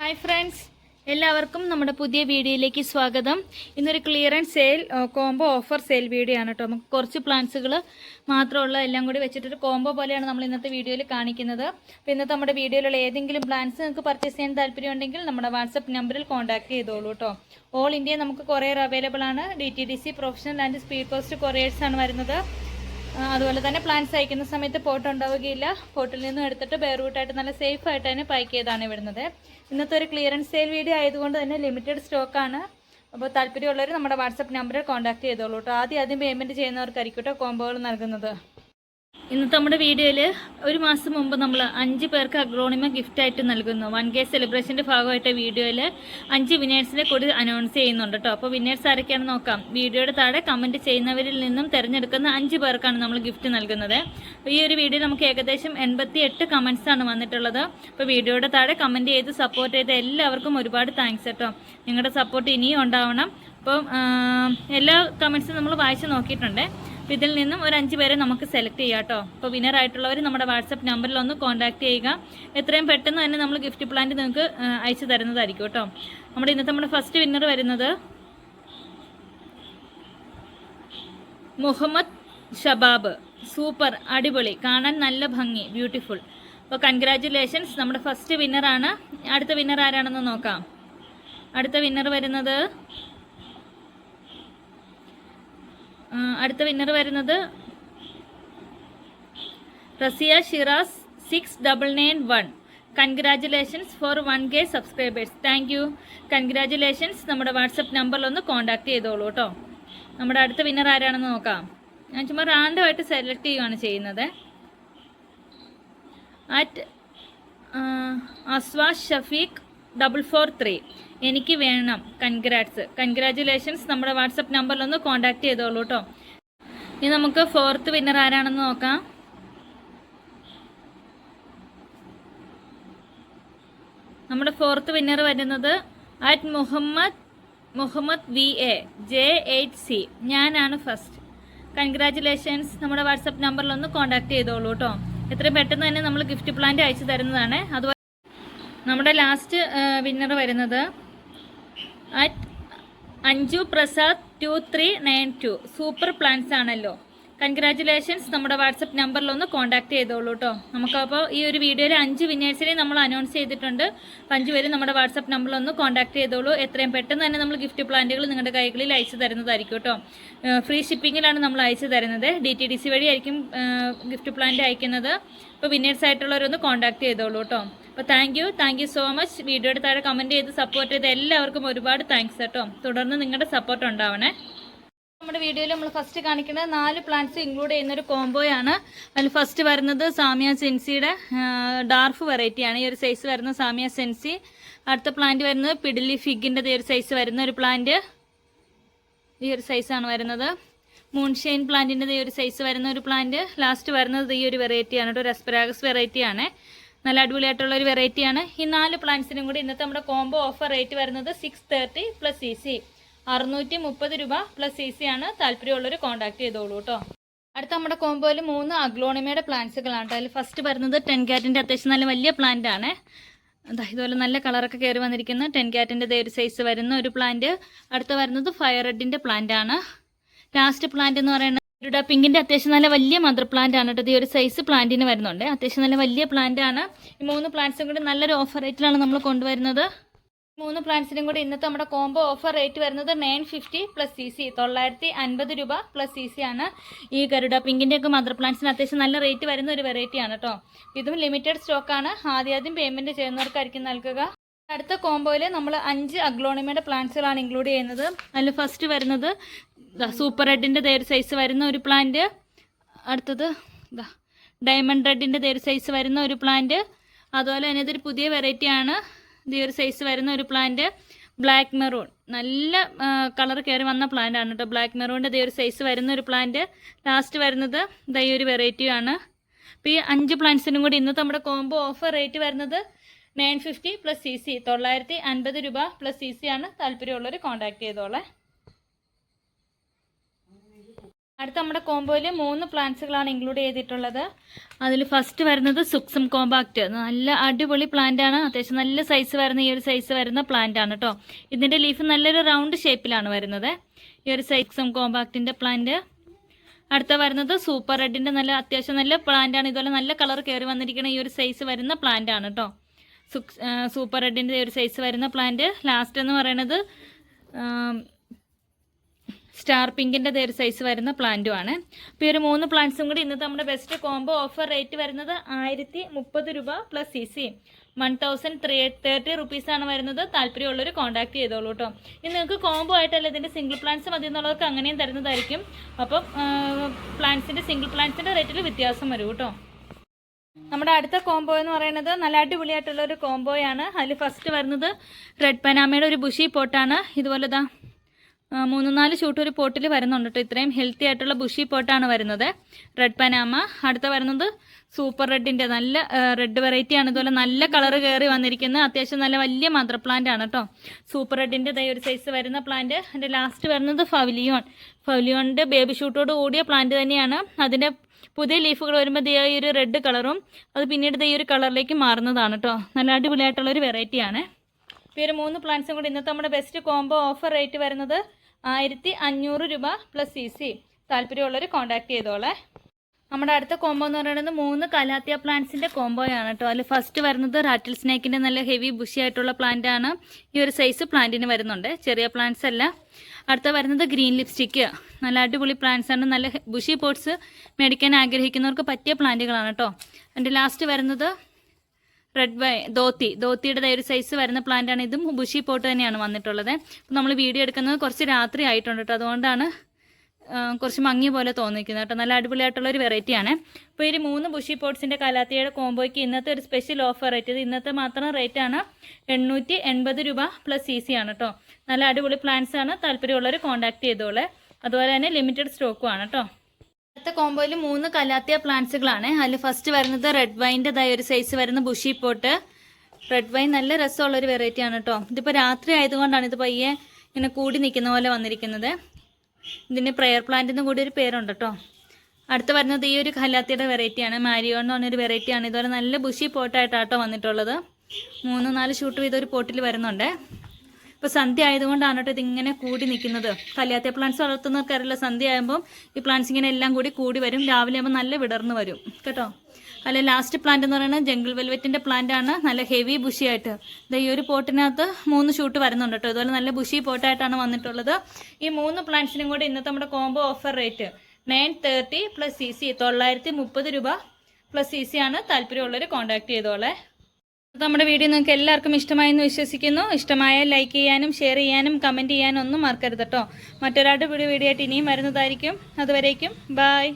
Hi friends, എല്ലാവർക്കും നമ്മുടെ പുതിയ വീഡിയോയിലേക്ക് സ്വാഗതം. ഇന്നൊരു clearance sale combo offer sale video ആണ് കേട്ടോ. നമുക്ക് കുറച്ച് പ്ലാൻസുകൾ മാത്രമുള്ള എല്ലാം കൂടി വെച്ചിട്ടൊരു കോംബോ പോലെയാണ് നമ്മൾ ഇന്നത്തെ വീഡിയോയിൽ കാണിക്കുന്നത്. അപ്പോൾ ഇന്നത്തെ നമ്മുടെ വീഡിയോയിലുള്ള ഏതെങ്കിലും പ്ലാൻസ് നിങ്ങൾക്ക് പർച്ചേസ് ചെയ്യാൻ താല്പര്യമുണ്ടെങ്കിൽ നമ്മുടെ വാട്സപ്പ് നമ്പറിൽ കോൺടാക്ട് ചെയ്തോളൂ കേട്ടോ. ഓൾ ഇന്ത്യ നമുക്ക് കൊറിയർ അവൈലബിൾ ആണ്. DTDC professional and speed post കൊറിയേഴ്സാണ് വരുന്നത്. അതുപോലെ തന്നെ പ്ലാൻസ് അയക്കുന്ന സമയത്ത് പോട്ട് ഉണ്ടാവുകയില്ല. പോട്ടിൽ നിന്നും എടുത്തിട്ട് ബെയർറൂട്ടായിട്ട് നല്ല സേഫ് ആയിട്ട് തന്നെ പാക്ക് ചെയ്താണ് വിടുന്നത്. ഇന്നത്തെ ഒരു ക്ലിയറൻസ് സെയിൽ വീഡിയോ ആയതുകൊണ്ട് തന്നെ ലിമിറ്റഡ് സ്റ്റോക്കാണ്. അപ്പോൾ താല്പര്യമുള്ളവർ നമ്മുടെ വാട്സപ്പ് നമ്പറിൽ കോൺടാക്ട് ചെയ്തോളൂ കേട്ടോ. ആദ്യം പേയ്മെൻറ്റ് ചെയ്യുന്നവർക്കായിരിക്കും കേട്ടോ കോംബോകൾ നൽകുന്നത്. ഇന്നത്തെ നമ്മുടെ വീഡിയോയിൽ ഒരു മാസം മുമ്പ് നമ്മൾ 5 പേർക്ക് അഗ്രോണിമ ഗിഫ്റ്റായിട്ട് നൽകുന്നു. 1K സെലിബ്രേഷൻ്റെ ഭാഗമായിട്ട് വീഡിയോയിൽ 5 വിന്നേഴ്സിനെ കൂടി അനൗൺസ് ചെയ്യുന്നുണ്ട് കേട്ടോ. അപ്പോൾ വിന്നേഴ്സ് ആരൊക്കെയാണെന്ന് നോക്കാം. വീഡിയോയുടെ താഴെ കമൻറ്റ് ചെയ്യുന്നവരിൽ നിന്നും തിരഞ്ഞെടുക്കുന്ന 5 പേർക്കാണ് നമ്മൾ ഗിഫ്റ്റ് നൽകുന്നത്. അപ്പോൾ ഈ ഒരു വീഡിയോ നമുക്ക് ഏകദേശം 88 കമൻറ്റ്സാണ് വന്നിട്ടുള്ളത്. അപ്പോൾ വീഡിയോയുടെ താഴെ കമൻറ്റ് ചെയ്ത് സപ്പോർട്ട് ചെയ്ത എല്ലാവർക്കും ഒരുപാട് താങ്ക്സ് കേട്ടോ. നിങ്ങളുടെ സപ്പോർട്ട് ഇനിയും ഉണ്ടാവണം. അപ്പം എല്ലാ കമൻറ്റ്സും നമ്മൾ വായിച്ച് നോക്കിയിട്ടുണ്ട്. അപ്പോൾ ഇതിൽ നിന്നും ഒരു 5 പേരെ നമുക്ക് സെലക്ട് ചെയ്യാം കേട്ടോ. അപ്പോൾ വിന്നറായിട്ടുള്ളവർ നമ്മുടെ വാട്സപ്പ് നമ്പറിൽ ഒന്ന് കോൺടാക്ട് ചെയ്യുക. എത്രയും പെട്ടെന്ന് തന്നെ നമ്മൾ ഗിഫ്റ്റ് പ്ലാന്റ് നിങ്ങൾക്ക് അയച്ചു തരുന്നതായിരിക്കും കേട്ടോ. നമ്മുടെ ഫസ്റ്റ് വിന്നർ വരുന്നത് മുഹമ്മദ് ഷബാബ്. സൂപ്പർ, അടിപൊളി, കാണാൻ നല്ല ഭംഗി, ബ്യൂട്ടിഫുൾ. അപ്പോൾ കൺഗ്രാജുലേഷൻസ്, നമ്മുടെ ഫസ്റ്റ് വിന്നറാണ്. അടുത്ത വിന്നർ ആരാണെന്ന് നോക്കാം. അടുത്ത winner Raziya Shiraz 6991. Congratulations for 1K subscribers. Thank you, congratulations. നമ്മുടെ വാട്സപ്പ് നമ്പറിലൊന്ന് കോൺടാക്ട് ചെയ്തോളൂ കേട്ടോ. നമ്മുടെ അടുത്ത വിന്നർ ആരാണെന്ന് നോക്കാം. ഞാൻ ചുമ്മാ റാൻഡമായിട്ട് സെലക്ട് ചെയ്യുകയാണ് ചെയ്യുന്നത്. അറ്റ് അസ്വാ ഷഫീഖ് 443. എനിക്ക് വേണം. കൺഗ്രാജുലേഷൻസ്. നമ്മുടെ വാട്സപ്പ് നമ്പറിലൊന്ന് കോൺടാക്ട് ചെയ്തോളൂ കേട്ടോ. ഇനി നമുക്ക് ഫോർത്ത് വിന്നർ ആരാണെന്ന് നോക്കാം. നമ്മുടെ ഫോർത്ത് വിന്നർ വരുന്നത് അറ്റ് മുഹമ്മദ് VA J8C. ഞാനാണ് ഫസ്റ്റ്. കൺഗ്രാജുലേഷൻസ്. നമ്മുടെ വാട്സപ്പ് നമ്പറിലൊന്ന് കോൺടാക്ട് ചെയ്തോളൂ കേട്ടോ. എത്രയും പെട്ടെന്ന് തന്നെ നമ്മൾ ഗിഫ്റ്റ് പ്ലാന്റ് അയച്ചു തരുന്നതാണ്. അതുപോലെ നമ്മുടെ ലാസ്റ്റ് വിന്നർ വരുന്നത് at Anju Prasad 2392. Super plans ആണല്ലോ. കൺഗ്രാജുലേഷൻസ്. നമ്മുടെ വാട്സപ്പ് നമ്പറിലൊന്ന് കോൺടാക്ട് ചെയ്തോളൂ കേട്ടോ. നമുക്കപ്പോൾ ഈ ഒരു വീഡിയോയിൽ 5 വിന്നേഴ്സിനെ നമ്മൾ അനൗൺസ് ചെയ്തിട്ടുണ്ട്. 5 പേര് നമ്മുടെ വാട്സപ്പ് നമ്പറിലൊന്ന് കോൺടാക്ട് ചെയ്തോളൂ. എത്രയും പെട്ടെന്ന് തന്നെ നമ്മൾ ഗിഫ്റ്റ് പ്ലാന്റുകൾ നിങ്ങളുടെ കൈകളിൽ അയച്ചു തരുന്നതായിരിക്കും കേട്ടോ. ഫ്രീ ഷിപ്പിങ്ങിലാണ് നമ്മൾ അയച്ചു തരുന്നത്. DTDC വഴിയായിരിക്കും ഗിഫ്റ്റ് പ്ലാന്റ് അയക്കുന്നത്. അപ്പോൾ വിന്നേഴ്സ് ആയിട്ടുള്ളവരൊന്ന് കോൺടാക്ട് ചെയ്തോളൂ കേട്ടോ. അപ്പോൾ താങ്ക് യു സോ മച്ച്. വീഡിയോയുടെ താഴെ കമൻറ്റ് ചെയ്ത് സപ്പോർട്ട് ചെയ്ത് എല്ലാവർക്കും ഒരുപാട് താങ്ക്സ് കേട്ടോ. തുടർന്ന് നിങ്ങളുടെ സപ്പോർട്ട് ഉണ്ടാവണേ. നമ്മുടെ വീഡിയോയിൽ നമ്മൾ ഫസ്റ്റ് കാണിക്കുന്നത് 4 പ്ലാന്റ്സ് ഇൻക്ലൂഡ് ചെയ്യുന്നൊരു കോംബോയാണ്. അതിൽ ഫസ്റ്റ് വരുന്നത് സാമിയ സെൻസിയുടെ ഡാർഫ് വെറൈറ്റിയാണ്. ഈ ഒരു സൈസ് വരുന്ന സാമിയ സെൻസി. അടുത്ത പ്ലാന്റ് വരുന്നത് പിഡിലി ഫിഗിൻ്റെ ഈ ഒരു സൈസ് വരുന്ന ഒരു പ്ലാന്റ്. ഈ ഒരു സൈസാണ് വരുന്നത്. മൂൺഷൈൻ പ്ലാന്റിൻ്റെ ഈ ഒരു സൈസ് വരുന്ന ഒരു പ്ലാന്റ്. ലാസ്റ്റ് വരുന്നത് ഈ ഒരു വെറൈറ്റിയാണ് കേട്ടോ. റെസ്പെരാഗസ് വെറൈറ്റിയാണ്. നല്ല അടിപൊളിയായിട്ടുള്ള ഒരു വെറൈറ്റിയാണ്. ഈ 4 പ്ലാന്റ്സിനും കൂടി ഇന്നത്തെ നമ്മുടെ കോംബോ ഓഫർ റേറ്റ് വരുന്നത് 630 + CC 630 രൂപ + CC ആണ്. താല്പര്യമുള്ളവർ കോൺടാക്ട് ചെയ്തോളൂ കേട്ടോ. അടുത്ത നമ്മുടെ കോംബോയിൽ 3 അഗ്ലോണിമയുടെ പ്ലാന്റ്സുകളാണ്. അതിൽ ഫസ്റ്റ് വരുന്നത് 10 കാറ്റിൻ്റെ അത്യാവശ്യം നല്ല വലിയ പ്ലാന്റ് ആണ്. ഇതുപോലെ നല്ല കളറൊക്കെ കയറി വന്നിരിക്കുന്ന 10 കാറ്റിൻ്റെ ഒരു സൈസ് വരുന്ന ഒരു പ്ലാന്റ്. അടുത്ത വരുന്നത് ഫയർ റെഡിൻ്റെ പ്ലാന്റ് ആണ്. ലാസ്റ്റ് പ്ലാന്റ് എന്ന് പറയുന്നത് ഗരുഡ പിങ്കിൻ്റെ അത്യാവശ്യം നല്ല വലിയ മദർ പ്ലാന്റ് ആണ് കേട്ടോ. ഈ ഒരു സൈസ് പ്ലാന്റിന് വരുന്നുണ്ട്. അത്യാവശ്യം നല്ല വലിയ പ്ലാന്റ് ആണ്. ഈ 3 പ്ലാന്റ്സും കൂടി നല്ലൊരു ഓഫർ റേറ്റിലാണ് നമ്മൾ കൊണ്ടുവരുന്നത്. 3 പ്ലാന്റ്സിനും കൂടി ഇന്നത്തെ നമ്മുടെ കോംബോ ഓഫർ റേറ്റ് വരുന്നത് 950 + CC 950 രൂപ + CC ആണ്. ഈ ഗരുഡ പിങ്കിൻ്റെ ഒക്കെ മദർ പ്ലാന്റ്സിന് അത്യാവശ്യം നല്ല റേറ്റ് വരുന്ന ഒരു വെറൈറ്റിയാണ് കേട്ടോ. ഇതും ലിമിറ്റഡ് സ്റ്റോക്കാണ്. ആദ്യം പേയ്മെൻറ്റ് ചെയ്യുന്നവർക്കായിരിക്കും നൽകുക. അടുത്ത കോംബോയിൽ നമ്മൾ 5 അഗ്ലോണിമയുടെ പ്ലാന്റ്സുകളാണ് ഇൻക്ലൂഡ് ചെയ്യുന്നത്. അതിൽ ഫസ്റ്റ് വരുന്നത് സൂപ്പർ റെഡിൻ്റെ ഒരു സൈസ് വരുന്ന ഒരു പ്ലാന്റ്. അടുത്തത് ഡയമണ്ട് റെഡിൻ്റെ ഒരു സൈസ് വരുന്ന ഒരു പ്ലാന്റ്. അതുപോലെ തന്നെ ഇതൊരു പുതിയ വെറൈറ്റിയാണ്. ഈ ഒരു സൈസ് വരുന്ന ഒരു പ്ലാന്റ്. ബ്ലാക്ക് മെറൂൺ, നല്ല കളർ കയറി വന്ന പ്ലാന്റ് ആണ് കേട്ടോ. ബ്ലാക്ക് മെറൂണിൻ്റെ ഒരു സൈസ് വരുന്ന ഒരു പ്ലാന്റ്. ലാസ്റ്റ് വരുന്നത് ഈ ഒരു വെറൈറ്റിയാണ്. അപ്പോൾ ഈ 5 പ്ലാന്റ്സിനും കൂടി ഇന്നത്തെ നമ്മുടെ കോംബോ ഓഫർ റേറ്റ് വരുന്നത് 950 + CC 950 രൂപ + CC ആണ്. താല്പര്യമുള്ളവർ കോൺടാക്ട് ചെയ്തോളെ. അടുത്ത നമ്മുടെ കോംബോയിൽ 3 പ്ലാന്റ്സുകളാണ് ഇൻക്ലൂഡ് ചെയ്തിട്ടുള്ളത്. അതിൽ ഫസ്റ്റ് വരുന്നത് സുക്സം കോമ്പാക്റ്റ്. നല്ല അടിപൊളി പ്ലാന്റ് ആണ്. അത്യാവശ്യം നല്ല സൈസ് വരുന്ന ഈ ഒരു സൈസ് വരുന്ന പ്ലാന്റ് ആണ് കേട്ടോ. ഇതിൻ്റെ ലീഫ് നല്ലൊരു റൗണ്ട് ഷേപ്പിലാണ് വരുന്നത്. ഈ ഒരു സുക്സം കോമ്പാക്റ്റിൻ്റെ പ്ലാന്റ്. അടുത്ത വരുന്നത് സൂപ്പർ റെഡിൻ്റെ അത്യാവശ്യം നല്ല പ്ലാന്റ് ആണ്. ഇതുപോലെ നല്ല കളർ കയറി വന്നിരിക്കുന്ന ഈ ഒരു സൈസ് വരുന്ന പ്ലാന്റ് ആണ് കേട്ടോ. സൂപ്പർ റെഡിൻ്റെ ഒരു സൈസ് വരുന്ന പ്ലാന്റ്. ലാസ്റ്റ് എന്ന് പറയുന്നത് സ്റ്റാർ പിങ്കിൻ്റെ ഒരു സൈസ് വരുന്ന പ്ലാന്റുമാണ്. അപ്പോൾ ഈ ഒരു 3 പ്ലാന്റ്സും കൂടി ഇന്നത്തെ നമ്മുടെ ബെസ്റ്റ് കോംബോ ഓഫർ റേറ്റ് വരുന്നത് 1030 രൂപ പ്ലസ് CC 1030 റുപ്പീസാണ് വരുന്നത്. താല്പര്യമുള്ളവർ കോൺടാക്ട് ചെയ്തോളൂ കേട്ടോ. ഇനി നിങ്ങൾക്ക് കോംബോ ആയിട്ടല്ല ഇതിൻ്റെ സിംഗിൾ പ്ലാന്റ്സ് മതി എന്നുള്ളവർക്ക് അങ്ങനെയും തരുന്നതായിരിക്കും. അപ്പം സിംഗിൾ പ്ലാന്റ്സിൻ്റെ റേറ്റിൽ വ്യത്യാസം വരും കേട്ടോ. നമ്മുടെ അടുത്ത കോംബോ എന്ന് പറയുന്നത് നല്ല അടിപൊളിയായിട്ടുള്ള ഒരു കോംബോയാണ്. അതിൽ ഫസ്റ്റ് വരുന്നത് റെഡ് പനാമയുടെ ഒരു ബുഷി പോട്ടാണ്. ഇതുപോലെ 3-4 ഷൂട്ട് ഒരു പോട്ടിൽ വരുന്നുണ്ട് കേട്ടോ. ഇത്രയും ഹെൽത്തി ആയിട്ടുള്ള ബുഷി പോട്ടാണ് വരുന്നത്. Red Panama. അടുത്ത വരുന്നത് സൂപ്പർ റെഡിൻ്റെ നല്ല റെഡ് വെറൈറ്റിയാണ്. ഇതുപോലെ നല്ല കളർ കയറി വന്നിരിക്കുന്നത്. അത്യാവശ്യം നല്ല വലിയ മദർ പ്ലാന്റ് ആണ് കേട്ടോ. സൂപ്പർ റെഡിൻ്റെ ഒരു സൈസ് വരുന്ന പ്ലാന്റ്. അതിൻ്റെ ലാസ്റ്റ് വരുന്നത് ഫവലിയോണിൻ്റെ ബേബി ഷൂട്ടോട് കൂടിയ പ്ലാന്റ് തന്നെയാണ്. അതിൻ്റെ പുതിയ ലീഫുകൾ വരുമ്പോൾ ഈ ഒരു റെഡ് കളറും അത് പിന്നീട് ഈ ഒരു കളറിലേക്ക് മാറുന്നതാണ് കേട്ടോ. നല്ല അടിപൊളിയായിട്ടുള്ളൊരു വെറൈറ്റിയാണ്. ഈ ഒരു 3 പ്ലാന്റ്സും കൂടി ഇന്നത്തെ നമ്മുടെ ബെസ്റ്റ് കോംബോ ഓഫർ റേറ്റ് വരുന്നത് 1500 രൂപ പ്ലസ് CC. താല്പര്യമുള്ളവർ കോൺടാക്ട് ചെയ്തോളെ. നമ്മുടെ അടുത്ത കോംബോ എന്ന് പറയുന്നത് 3 കലാത്തിയ പ്ലാന്റ്സിൻ്റെ കോംബോയാണ് കേട്ടോ. അതിൽ ഫസ്റ്റ് വരുന്നത് റാറ്റിൽ സ്നേക്കിൻ്റെ നല്ല ഹെവി ബുഷി ആയിട്ടുള്ള പ്ലാന്റ് ആണ്. ഈ ഒരു സൈസ് പ്ലാന്റിന് വരുന്നുണ്ട്. ചെറിയ പ്ലാന്റ്സ് അല്ല. അടുത്ത വരുന്നത് ഗ്രീൻ ലിപ്സ്റ്റിക്ക്. നല്ല അടിപൊളി പ്ലാന്റ്സ് ആണ്. നല്ല ബുഷി പോട്ട്സ് മേടിക്കാൻ ആഗ്രഹിക്കുന്നവർക്ക് പറ്റിയ പ്ലാന്റുകളാണ് കേട്ടോ. അതിൻ്റെ ലാസ്റ്റ് വരുന്നത് റെഡ് ധോത്തിയുടെ ഒരു സൈസ് വരുന്ന പ്ലാന്റ് ആണ്. ഇതും ബുഷി പോട്ട് തന്നെയാണ് വന്നിട്ടുള്ളത്. നമ്മൾ വീഡിയോ എടുക്കുന്നത് കുറച്ച് രാത്രി ആയിട്ടുണ്ട് കേട്ടോ. അതുകൊണ്ടാണ് കുറച്ച് മങ്ങി പോലെ തോന്നിക്കുന്നത് കേട്ടോ. നല്ല അടിപൊളിയായിട്ടുള്ളൊരു വെറൈറ്റിയാണ്. അപ്പോൾ ഈ 3 ബുഷി പോട്ട്സിൻ്റെ കലാത്തിയുടെ കോംബോയ്ക്ക് ഇന്നത്തെ ഒരു സ്പെഷ്യൽ ഓഫർ റേറ്റ്. ഇത് ഇന്നത്തെ മാത്രം റേറ്റാണ് 880 രൂപ പ്ലസ് CC ആണ് കേട്ടോ. നല്ല അടിപൊളി പ്ലാന്റ്സ് ആണ്. താല്പര്യമുള്ളവർ കോൺടാക്ട് ചെയ്തോളെ. അതുപോലെ തന്നെ ലിമിറ്റഡ് സ്റ്റോക്കും ആണ് കേട്ടോ. അടുത്ത കോംബോയിൽ 3 കലാത്തിയ പ്ലാന്റ്സുകളാണ്. അതിൽ ഫസ്റ്റ് വരുന്നത് റെഡ് വൈൻ്റെ ഒരു സൈസ് വരുന്ന ബുഷി പോട്ട്. റെഡ് വൈൻ നല്ല രസമുള്ളൊരു വെറൈറ്റിയാണ് കേട്ടോ. ഇതിപ്പോൾ രാത്രി ആയതുകൊണ്ടാണ് ഇത് പയ്യെ ഇങ്ങനെ കൂടി നിൽക്കുന്ന പോലെ വന്നിരിക്കുന്നത്. ഇതിന് പ്രെയർ പ്ലാന്റ് എന്ന് കൂടി ഒരു പേരുണ്ട് കേട്ടോ. അടുത്ത് വരുന്നത് ഈ ഒരു കലാത്തിയുടെ വെറൈറ്റിയാണ്. മാരിയോൺ എന്ന് പറഞ്ഞൊരു വെറൈറ്റിയാണ്. ഇതുപോലെ നല്ല ബുഷി പോട്ടായിട്ടാട്ടോ വന്നിട്ടുള്ളത്. 3-4 ഷൂട്ട് ഇതൊരു പോട്ടിൽ വരുന്നുണ്ട്. ഇപ്പോൾ സന്ധ്യ ആയതുകൊണ്ടാണ് കേട്ടോ ഇതിങ്ങനെ കൂടി നിൽക്കുന്നത്. കല്യാത്തിയ പ്ലാന്റ്സ് വളർത്തുന്നവർക്കറിയില്ല, സന്ധ്യ ആകുമ്പം ഈ പ്ലാന്റ്സ് ഇങ്ങനെ എല്ലാം കൂടി വരും. രാവിലെ ആകുമ്പോൾ നല്ല വിടർന്ന് വരും കേട്ടോ. അല്ല ലാസ്റ്റ് പ്ലാന്റ് എന്ന് പറയുന്നത് ജംഗിൾ വെൽവെറ്റിൻ്റെ പ്ലാന്റ് ആണ്. നല്ല ഹെവി ബുഷിയായിട്ട് ഈ ഒരു പോട്ടിനകത്ത് 3 ഷൂട്ട് വരുന്നുണ്ട് കേട്ടോ. ഇതുപോലെ നല്ല ബുഷി പോട്ടായിട്ടാണ് വന്നിട്ടുള്ളത്. ഈ 3 പ്ലാന്റ്സിനും കൂടി ഇന്നത്തെ നമ്മുടെ combo offer rate 930 plus CC 930 രൂപ പ്ലസ് CC ആണ്. താല്പര്യമുള്ളവർ കോൺടാക്ട് ചെയ്തോളെ. നമ്മുടെ വീഡിയോ നിങ്ങൾക്ക് എല്ലാവർക്കും ഇഷ്ടമായെന്ന് വിശ്വസിക്കുന്നു. ഇഷ്ടമായാൽ ലൈക്ക് ചെയ്യാനും ഷെയർ ചെയ്യാനും കമൻറ്റ് ചെയ്യാനും ഒന്നും മറക്കരുത് കേട്ടോ. മറ്റൊരാളുടെ വീഡിയോ ആയിട്ട് ഇനിയും വരുന്നതായിരിക്കും. അതുവരേക്കും ബൈ.